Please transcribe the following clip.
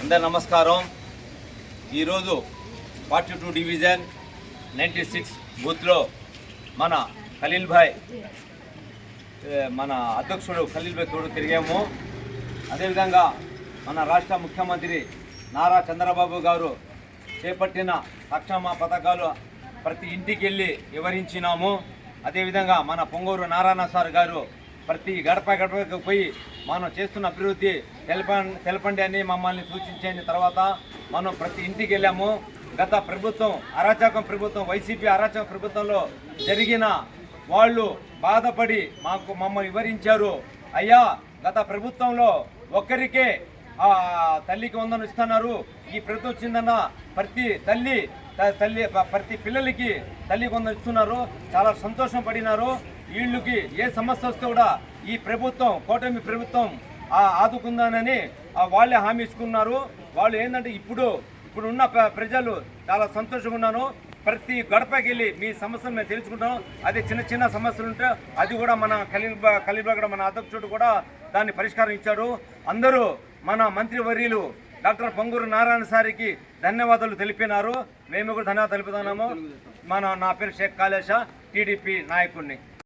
అందరి నమస్కారం. ఈరోజు 42 డివిజన్ 96 బూత్లో మన ఖలీల్ భాయ్ మన అధ్యక్షుడు ఖలీల్ భాయ్ తోడు తిరిగాము. అదేవిధంగా మన రాష్ట్ర ముఖ్యమంత్రి నారా చంద్రబాబు గారు చేపట్టిన సంక్షేమ పథకాలు ప్రతి ఇంటికి వెళ్ళి వివరించినాము. అదేవిధంగా మన పొంగూరు నారాయణ సార్ గారు ప్రతి గడపకు పోయి మనం చేస్తున్న అభివృద్ధి తెలపండి అని మమ్మల్ని సూచించిన తర్వాత మనం ప్రతి ఇంటికి వెళ్ళాము. గత ప్రభుత్వం అరాచకం ప్రభుత్వం, వైసీపీ అరాచక ప్రభుత్వంలో జరిగిన వాళ్ళు బాధపడి మమ్మల్ని వివరించారు. అయ్యా, గత ప్రభుత్వంలో ఒక్కరికే తల్లికి వందనం ఇస్తున్నారు, ఈ ప్రభుత్వం వచ్చిందన్న ప్రతి పిల్లలకి తల్లికి వందనం ఇస్తున్నారు. చాలా సంతోషం పడినారు. వీళ్ళకి ఏ సమస్య వస్తే కూడా ఈ ప్రభుత్వం, కూటమి ప్రభుత్వం ఆదుకుందానని వాళ్ళే హామీ ఇచ్చుకున్నారు. వాళ్ళు ఏంటంటే ఇప్పుడున్న ప్రజలు చాలా సంతోషంగా ఉన్నాను. ప్రతి గడపకి వెళ్ళి మీ సమస్యలు మేము తెలుసుకుంటాం. అదే చిన్న సమస్యలు ఉంటే అది కూడా మన ఖలీల్ భాయ్ మన అధ్యక్షుడు కూడా దాన్ని పరిష్కారం ఇచ్చాడు. అందరూ మన మంత్రివర్యులు డాక్టర్ పొంగూరు నారాయణ సారికి ధన్యవాదాలు తెలిపినారు. మేము కూడా ధన్యవాదాలు తెలుపుతున్నాము. నా పేరు షేక్ కాళేషా, టీడీపీ నాయకుడిని.